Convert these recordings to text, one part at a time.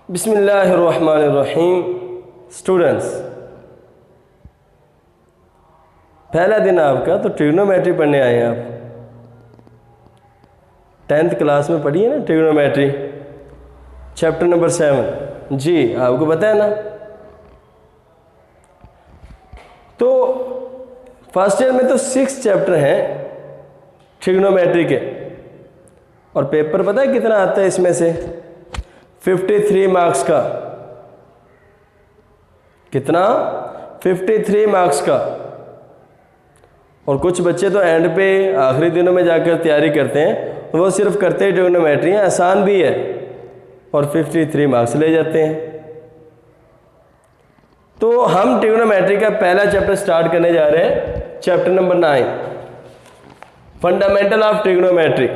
बिस्मिल्लाहिर्रहमानिर्रहीम। स्टूडेंट्स, पहला दिन आपका तो ट्रिग्नोमेट्री पढ़ने आए हैं आप। 10th क्लास में पढ़ी है ना ट्रिग्नोमेट्री, चैप्टर नंबर 7। जी आपको पता है ना। तो फर्स्ट ईयर में तो 6 चैप्टर हैं ट्रिग्नोमेट्री के, और पेपर पता है कितना आता है इसमें से? 53 मार्क्स का। कितना? 53 मार्क्स का। और कुछ बच्चे तो एंड पे आखिरी दिनों में जाकर तैयारी करते हैं, तो वो सिर्फ करते ही ट्रिग्नोमेट्री है, आसान भी है, और 53 मार्क्स ले जाते हैं। तो हम ट्रिग्नोमेट्री का पहला चैप्टर स्टार्ट करने जा रहे हैं, chapter number 9, fundamental of trigonometry.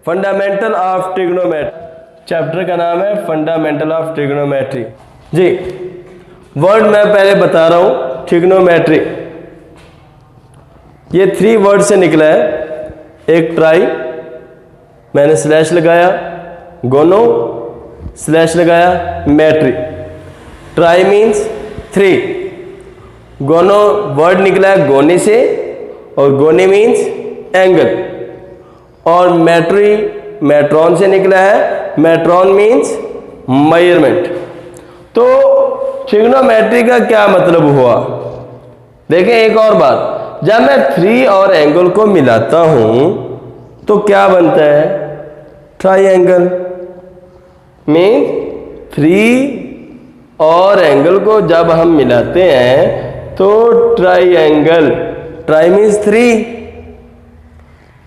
Fundamental of trigonometry chapter का नाम है फंडामेंटल ऑफ ट्रिग्नोमेट्री। जी वर्ड मैं पहले बता रहा हूं। ट्रिग्नोमेट्री ये 3 वर्ड से निकला है। एक ट्राई, मैंने स्लैश लगाया, गोनो स्लैश लगाया, मैट्री। ट्राई मीन्स 3, गोनो वर्ड निकला है गोनी से, और गोनी मीन्स एंगल, और मैट्री मैट्रॉन से निकला है, मैट्रॉन मीन्स मेजरमेंट। तो ट्रिग्नोमेट्री का क्या मतलब हुआ? देखें एक और बात, जब मैं 3 और एंगल को मिलाता हूं तो क्या बनता है? ट्राइंगल। मीन 3 और एंगल को जब हम मिलाते हैं तो triangle. Try means 3,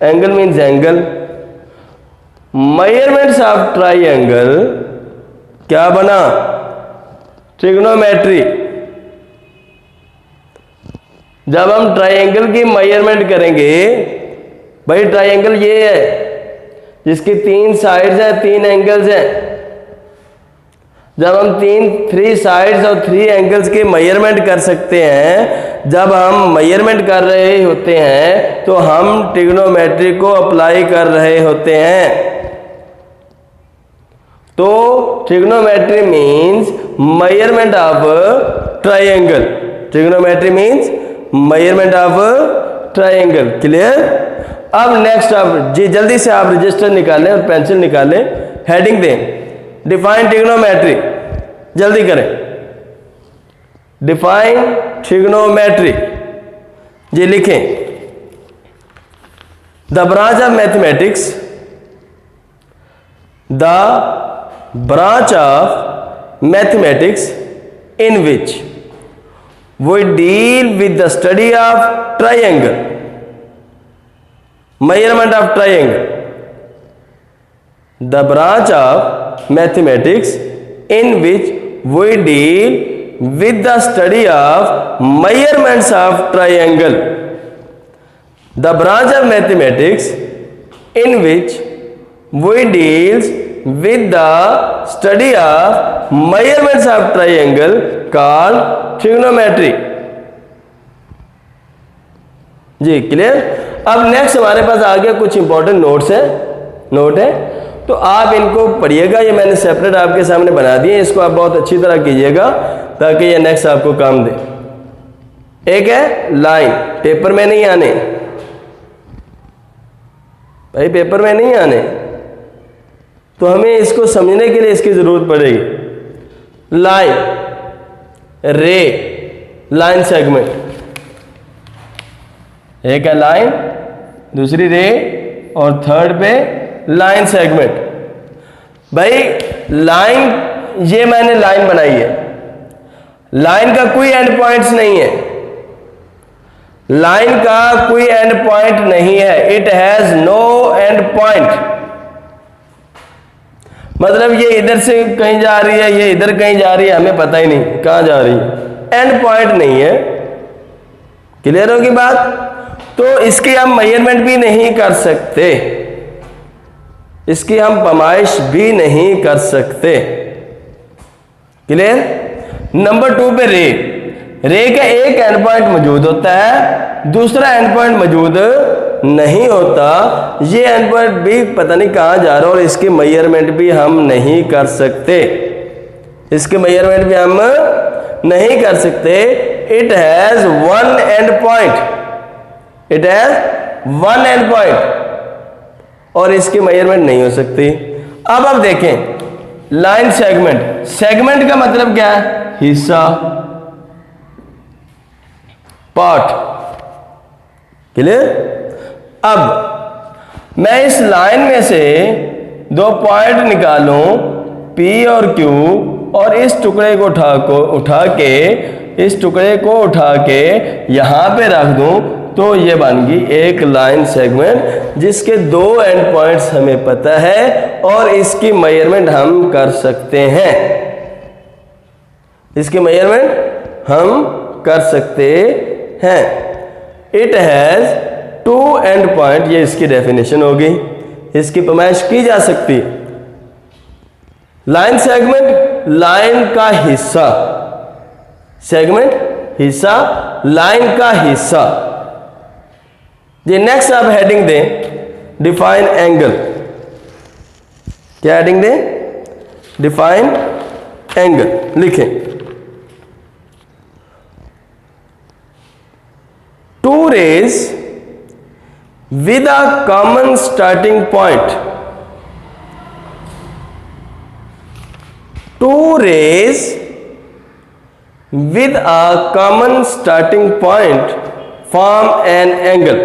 angle means angle. Measurements of triangle क्या बना? ट्रिग्नोमेट्री। जब हम ट्राइंगल की मेजरमेंट करेंगे, भाई ट्राइंगल ये है जिसकी 3 साइड्स हैं, 3 एंगल्स हैं। जब हम 3 साइड्स और 3 एंगल्स की मेजरमेंट कर सकते हैं, जब हम मेजरमेंट कर रहे होते हैं तो हम ट्रिग्नोमेट्री को अप्लाई कर रहे होते हैं। तो trigonometry means measurement of triangle. Trigonometry means measurement of triangle. Clear? अब नेक्स्ट आप जी जल्दी से आप रजिस्टर निकालें और पेंसिल निकालें, हेडिंग दें। डिफाइन ट्रिग्नोमेट्री, जल्दी करें। डिफाइन ट्रिग्नोमेट्री जी लिखें। The branch of mathematics, the branch of mathematics in which we deal with the study of triangle, measurement of triangle. The branch of mathematics in which we deal with the study of measurements of triangle. The branch of mathematics in which we deals with the study of measurements of triangle called trigonometry. जी clear? अब next हमारे पास आ गया कुछ important note है, तो आप इनको पढ़िएगा। ये मैंने सेपरेट आपके सामने बना दिए, इसको आप बहुत अच्छी तरह कीजिएगा ताकि ये नेक्स्ट आपको काम दे। एक है लाइन, पेपर में नहीं आने भाई, पेपर में नहीं आने, तो हमें इसको समझने के लिए इसकी जरूरत पड़ेगी। लाइन, रे, लाइन सेगमेंट। एक है लाइन, दूसरी रे, और थर्ड पे लाइन सेगमेंट। भाई लाइन, ये मैंने लाइन बनाई है, लाइन का कोई एंड पॉइंट्स नहीं है, लाइन का कोई एंड पॉइंट नहीं है। It has no end point. मतलब ये इधर से कहीं जा रही है, ये इधर कहीं जा रही है, हमें पता ही नहीं कहां जा रही है, एंड पॉइंट नहीं है। क्लियर होगी बात? तो इसकी हम मेजरमेंट भी नहीं कर सकते, इसकी हम पैमाइश भी नहीं कर सकते। क्लियर? नंबर 2 पे रे का एक एंड पॉइंट मौजूद होता है, दूसरा एंड पॉइंट मौजूद नहीं होता। ये एंड पॉइंट भी पता नहीं कहां जा रहा है, और इसकी मेजरमेंट भी हम नहीं कर सकते। इसके मेजरमेंट भी हम नहीं कर सकते। It has one and point, it has one and point, और इसकी मेजरमेंट नहीं हो सकती। अब आप देखें लाइन सेगमेंट, सेगमेंट का मतलब क्या है? हिस्सा, पार्ट। क्लियर? अब मैं इस लाइन में से दो पॉइंट निकालूं P और Q, और इस टुकड़े को उठा के यहां पे रख दूं, तो ये बन गई एक लाइन सेगमेंट जिसके दो एंड पॉइंट्स हमें पता है और इसकी मेजरमेंट हम कर सकते हैं। इसकी मेजरमेंट हम कर सकते हैं। It has two end point, ये इसकी डेफिनेशन होगी, इसकी पैमाइश की जा सकती। लाइन सेगमेंट लाइन का हिस्सा, सेगमेंट हिस्सा, लाइन का हिस्सा। जी नेक्स्ट आप हेडिंग दें डिफाइन एंगल। क्या हेडिंग दें? डिफाइन एंगल लिखें। Two rays with a common starting point, two rays with a common starting point form an angle.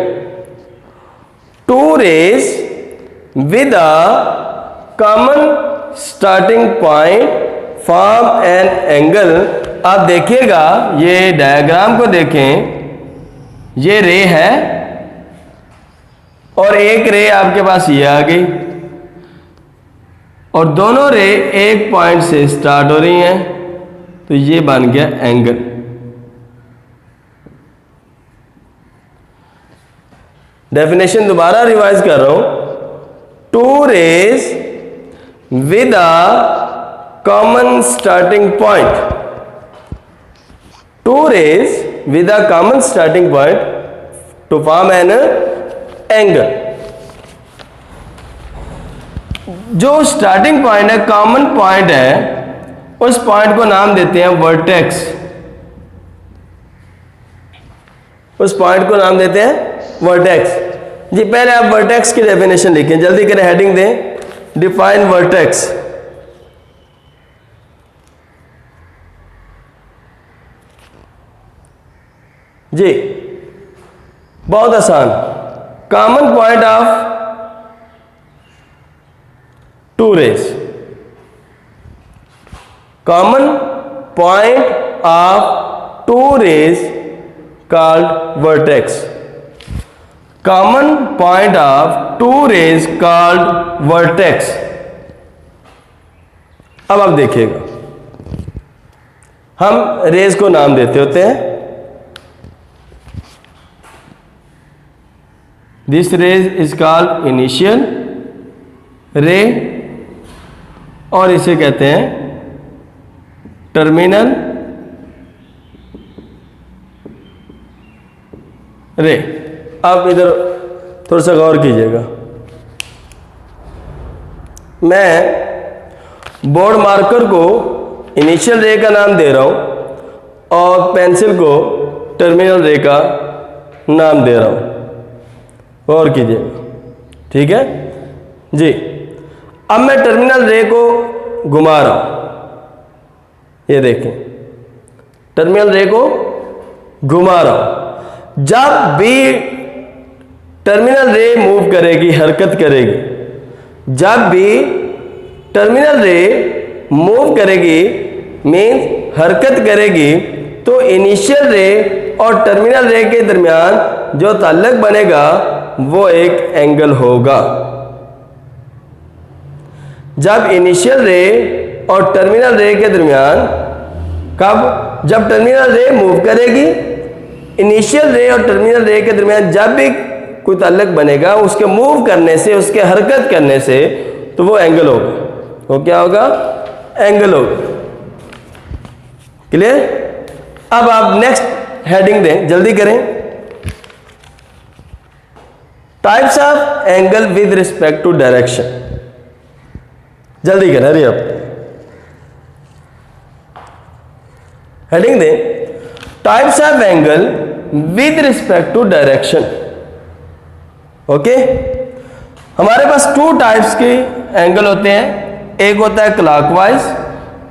Two rays with a common starting point form an angle. आप देखिएगा ये diagram को देखें, ये रे है और एक रे आपके पास ये आ गई, और दोनों रे एक पॉइंट से स्टार्ट हो रही हैं, तो ये बन गया एंगल। डेफिनेशन दोबारा रिवाइज कर रहा हूं। Two rays with a common starting point, two rays with a common starting point to form an angle. जो स्टार्टिंग पॉइंट है, कॉमन पॉइंट है, उस पॉइंट को नाम देते हैं वर्टेक्स। उस पॉइंट को नाम देते हैं वर्टेक्स। जी पहले आप वर्टेक्स की डेफिनेशन लिखें, जल्दी करें, हेडिंग दें डिफाइन वर्टेक्स। जी बहुत आसान, common point of two rays, common point of two rays called vertex, common point of two rays called vertex. अब आप देखिएगा, हम रेज को नाम देते होते हैं। This rays is called initial ray, और इसे कहते हैं टर्मिनल रे। आप इधर थोड़ा सा गौर कीजिएगा, मैं बोर्ड मार्कर को इनिशियल रे का नाम दे रहा हूं और पेंसिल को टर्मिनल रे का नाम दे रहा हूं, गौर कीजिएगा, ठीक है जी। अब मैं टर्मिनल रे को घुमा रहा हूं, ये देखें, टर्मिनल रे को घुमा रहा हूं। जब भी टर्मिनल रे मूव करेगी, हरकत करेगी, जब भी टर्मिनल रे मूव करेगी मीन्स हरकत करेगी, तो इनिशियल रे और टर्मिनल रे के दरमियान जो ताल्लुक बनेगा वो एक एंगल होगा। जब इनिशियल रे और टर्मिनल रे के दरमियान, कब? जब टर्मिनल रे मूव करेगी, इनिशियल रे और टर्मिनल रे के दरमियान जब भी कोई ताल्लुक बनेगा, उसके मूव करने से, उसके हरकत करने से, तो वो एंगल होगा। वो क्या होगा? एंगल होगा। क्लियर? अब आप नेक्स्ट हेडिंग दें, जल्दी करें। Types of angle with respect to direction. जल्दी करें, अरे अब हेडिंग दे types of angle with respect to direction. Okay, हमारे पास टू टाइप्स के एंगल होते हैं, एक होता है क्लॉकवाइज,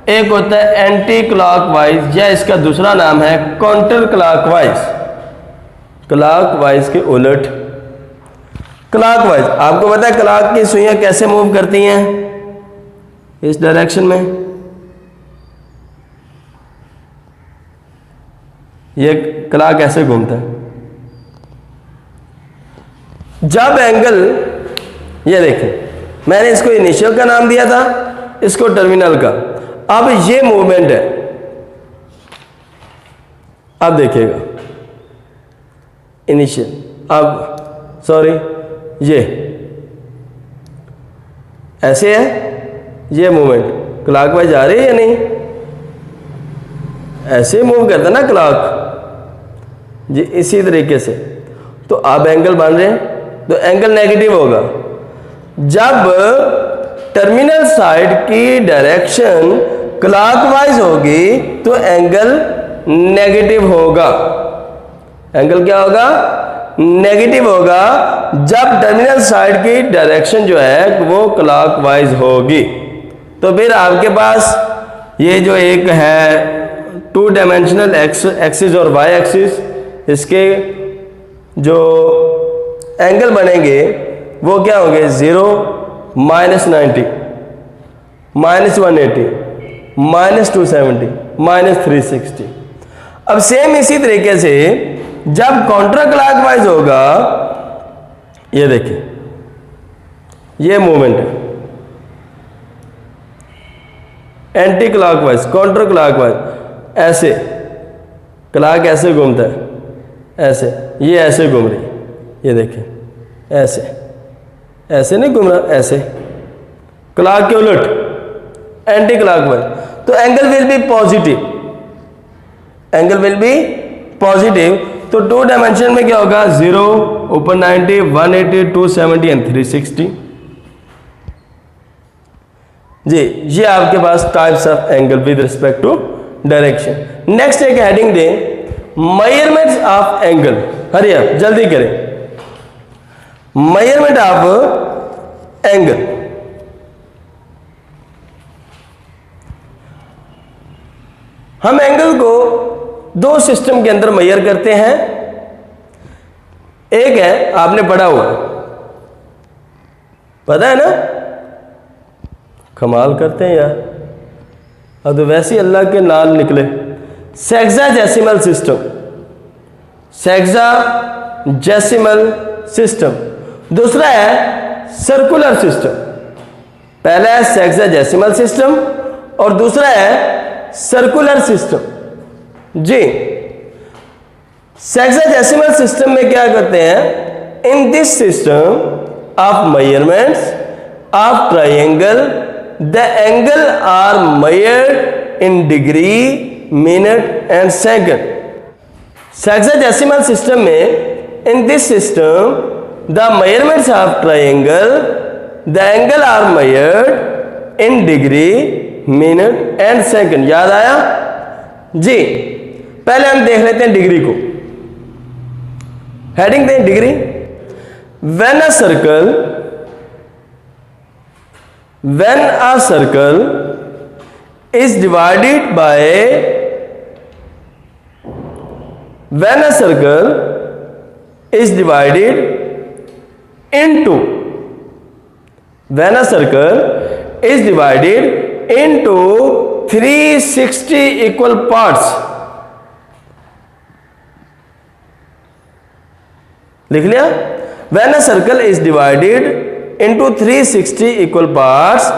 एक होता है एंटी क्लॉकवाइज, या इसका दूसरा नाम है काउंटर क्लॉकवाइज, क्लॉकवाइज के उलट। क्लॉकवाइज आपको पता है क्लॉक की सुइयां कैसे मूव करती हैं, इस डायरेक्शन में, ये क्लॉक ऐसे घूमता है। जब एंगल, ये देखें मैंने इसको इनिशियल का नाम दिया था, इसको टर्मिनल का। अब ये मूवमेंट है, अब देखिएगा इनिशियल, अब सॉरी ये ऐसे है, ये मूवमेंट क्लॉकवाइज आ रही है या नहीं, ऐसे मूव करता ना क्लॉक जी, इसी तरीके से। तो अब एंगल बन रहे हैं, तो एंगल नेगेटिव होगा। जब टर्मिनल साइड की डायरेक्शन क्लॉकवाइज होगी तो एंगल नेगेटिव होगा। एंगल क्या होगा? नेगेटिव होगा जब टर्मिनल साइड की डायरेक्शन जो है वो क्लॉकवाइज होगी। तो फिर आपके पास ये जो एक है टू डायमेंशनल एक्सिस और वाई एक्सिस, इसके जो एंगल बनेंगे वो क्या होंगे? 0, -90, -180, -270, -360। अब सेम इसी तरीके से जब काउंटर क्लॉकवाइज होगा, ये देखिए ये मूवमेंट है, एंटी क्लॉकवाइज, काउंटर क्लॉकवाइज, ऐसे क्लॉक ऐसे घूमता है, ऐसे, ये ऐसे घूम रही, ये देखिए ऐसे, ऐसे नहीं घूम रहा, ऐसे क्लॉक के उलट एंटी क्लॉकवाइज। तो angle will be positive, angle will be positive. तो टू डायमेंशन में क्या होगा? 0, ऊपर 90, 180, 270 एंड 360। जी, ये आपके पास types of angle with respect to direction. Next एक हेडिंग दे मेजरमेंट्स ऑफ एंगल। हरी आप जल्दी करें। मेजरमेंट ऑफ एंगल, हम एंगल को दो सिस्टम के अंदर मेजर करते हैं। एक है, आपने पढ़ा हुआ, पता है ना, कमाल करते हैं यार, अब तो वैसे ही अल्लाह के नाल निकले। Sexagesimal system, sexagesimal system. दूसरा है सर्कुलर सिस्टम। पहला है सेक्साडेसिमल सिस्टम और दूसरा है सर्कुलर सिस्टम। जी, सेक्साडेसिमल सिस्टम में क्या करते हैं? In this system of measurements of triangle the angle are measured in degree, minute and second. Sexadecimal system में, in this system the measurements of triangle the angle are measured in degree, minute and second. याद आया जी? पहले हम देख लेते हैं degree को। Heading दें degree. When a circle is divided by, when a circle is divided into, when a circle is divided into 360 equal parts, लिख लिया? When a circle is divided into 360 equal parts,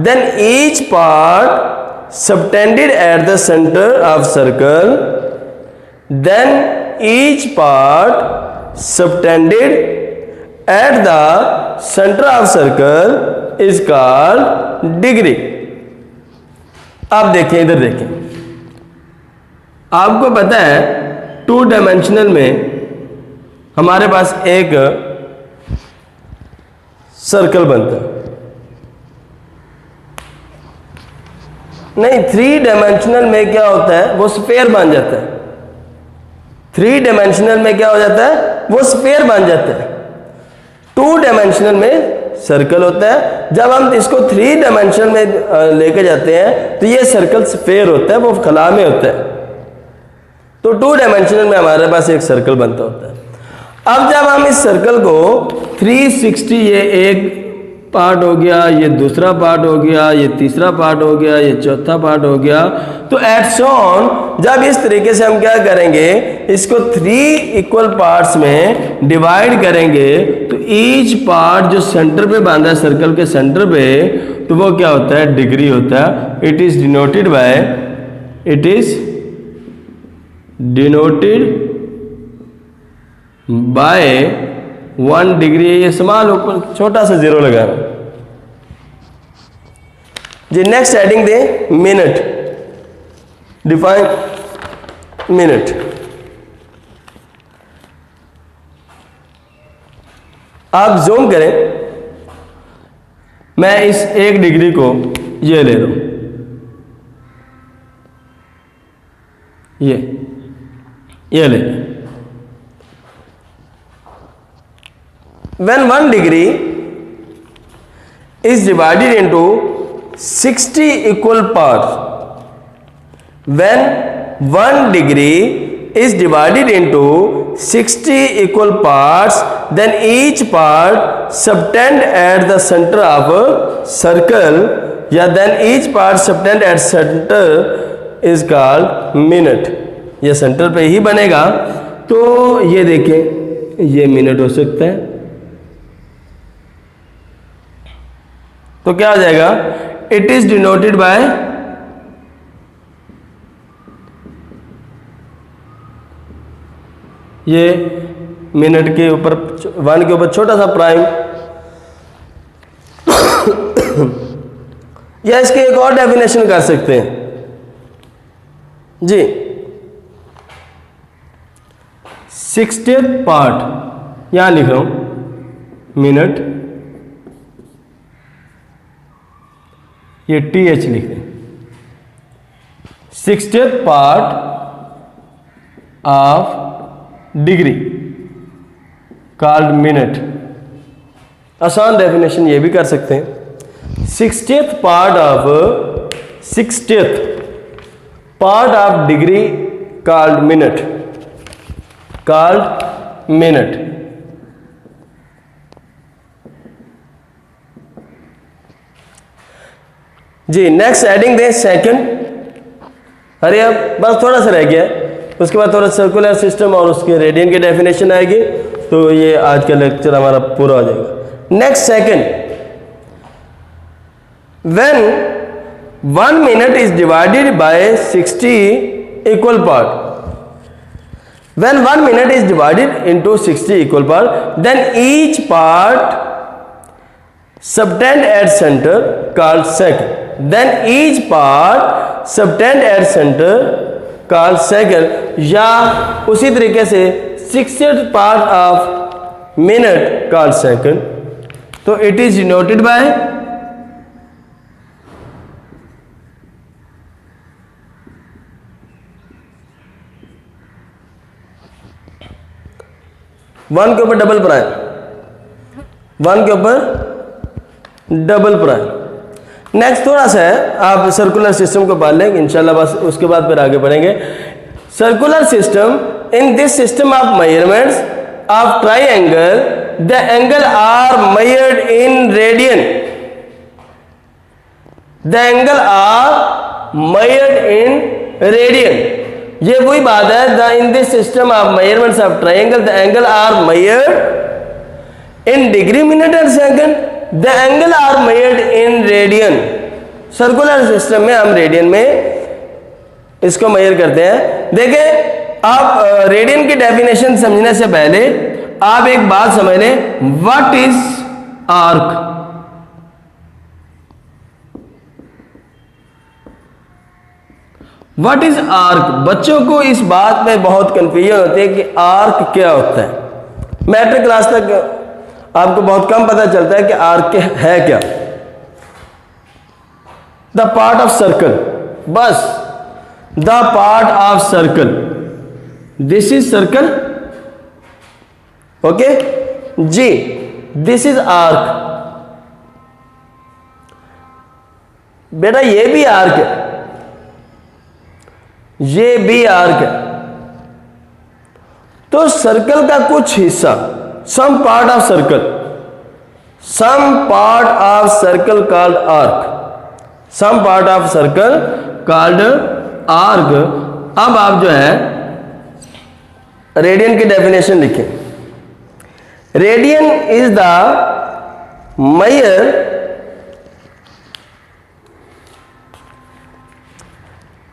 then each part subtended at the center of circle, then each part subtended at the center of circle is called degree। अब देखें, इधर देखें, आपको पता है two dimensional में हमारे पास एक सर्कल बनता है। नहीं, 3 डायमेंशनल में क्या होता है, वो स्फीयर बन जाता है। 3 डायमेंशनल में क्या हो जाता है, वो स्फीयर बन जाता है। 2 डायमेंशनल में सर्कल होता है। जब हम इसको 3 डायमेंशनल में लेके जाते हैं तो ये सर्कल स्फीयर होता है, वो खला में होता है। तो 2 डायमेंशनल में हमारे पास एक सर्कल बनता होता है। अब जब हम इस सर्कल को 360, ये एक पार्ट हो गया, ये दूसरा पार्ट हो गया, ये तीसरा पार्ट हो गया, ये चौथा पार्ट हो गया, तो एट सो ऑन जब इस तरीके से हम क्या करेंगे, इसको 3 इक्वल पार्ट्स में डिवाइड करेंगे, तो ईच पार्ट जो सेंटर पे बांधा है सर्कल के सेंटर पे, तो वो क्या होता है, डिग्री होता है। It is denoted by 1 degree. ये स्मॉल ऊपर छोटा सा 0 लगाना जी। नेक्स्ट हेडिंग दे मिनट, डिफाइन मिनट। आप जूम करें, मैं इस 1 डिग्री को ये ले लूं, ये ले लें। When 1 degree is divided into 60 equal parts, when 1 degree is divided into 60 equal parts, then each part subtend at the center of a circle, या then each part subtend at center is called minute। ये centre पे ही बनेगा, तो ये देखें, ये minute हो सकता है। तो क्या हो जाएगा, इट इज डिनोटेड बाय ये मिनट के ऊपर 1 के ऊपर छोटा सा प्राइम, या इसके एक और डेफिनेशन कर सकते हैं जी। 60th पार्ट यहां लिख रहा हूं मिनट, ये TH लिख दें। 60th part of degree called minute. आसान डेफिनेशन ये भी कर सकते हैं, 60th part of degree called minute, जी। नेक्स्ट हेडिंग दें सेकंड। अरे अब बस थोड़ा सा रह गया है, उसके बाद थोड़ा सर्कुलर सिस्टम और उसके रेडियन की डेफिनेशन आएगी, तो ये आज का लेक्चर हमारा पूरा हो जाएगा। Next second, when 1 minute is divided by 60 equal part, when 1 minute is divided into 60 equal part, then each part subtend at center called second, then each part subtend at center called second, या उसी तरीके से 60th part of minute called second। तो it is denoted by one के ऊपर double prime, 1 के ऊपर double prime. Next थोड़ा सा है, आप सर्कुलर सिस्टम को पाल लेंगे इंशाल्लाह, बस उसके बाद फिर आगे बढ़ेंगे। Circular system, in this system of measurements of triangle, the angle are measured in radian, the angle are measured in radian. ये वही बात है, the in this system of measurements of triangle the angle are measured in degree, minute and second, the angle are measured in radian. Circular system में हम radian में इसको major करते हैं। देखें, आप रेडियन की डेफिनेशन समझने से पहले आप एक बात समझ लें, what is arc. What is arc. बच्चों को इस बात में बहुत कंफ्यूजन होती है कि आर्क क्या होता है। मैट्रिक क्लास तक आपको बहुत कम पता चलता है कि आर्क है क्या। द पार्ट ऑफ सर्कल, बस the part of circle, this is circle, okay जी, दिस इज आर्क। बेटा ये भी आर्क है, ये भी आर्क है। तो सर्कल का कुछ हिस्सा, some part of circle, some part of circle called arc, some part of circle called arc. अब आप जो है रेडियन की डेफिनेशन लिखें। Radian is the measure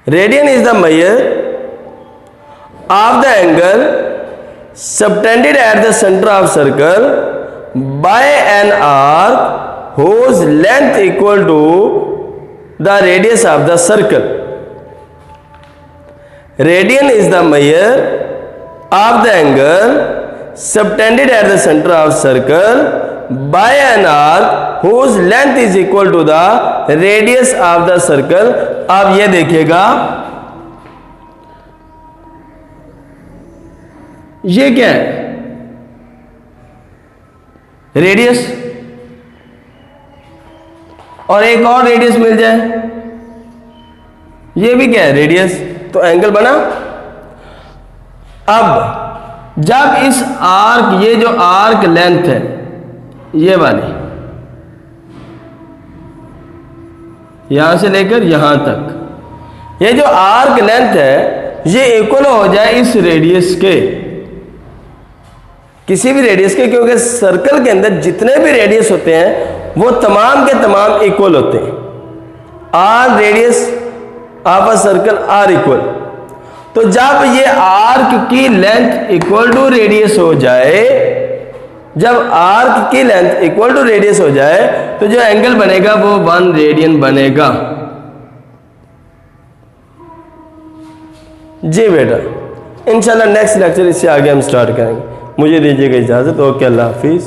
radian is the measure of the angle subtended at the center of circle by an arc whose length equal to the radius of the circle. Radian is the measure of the angle subtended at the center of circle by an arc whose length is equal to the radius of the circle. अब ये देखिएगा, ये क्या है, radius, और एक और radius मिल जाए, ये भी क्या है, रेडियस, तो एंगल बना। अब जब इस आर्क, ये जो आर्क लेंथ है ये वाली, यहां से लेकर यहां तक, ये जो आर्क लेंथ है ये इक्वल हो जाए इस रेडियस के, किसी भी रेडियस के, क्योंकि सर्कल के अंदर जितने भी रेडियस होते हैं वो तमाम के तमाम इक्वल होते हैं। R radius of a circle are equal. तो जब ये आर्क की लेंथ इक्वल टू रेडियस हो जाए, जब आर्क की लेंथ इक्वल टू रेडियस हो जाए तो जो एंगल बनेगा वो 1 रेडियन बनेगा। जी बेटा, इंशाल्लाह नेक्स्ट लेक्चर इससे आगे हम स्टार्ट करेंगे। मुझे दीजिएगा इजाज़त। ओके, अल्लाह हाफिज़।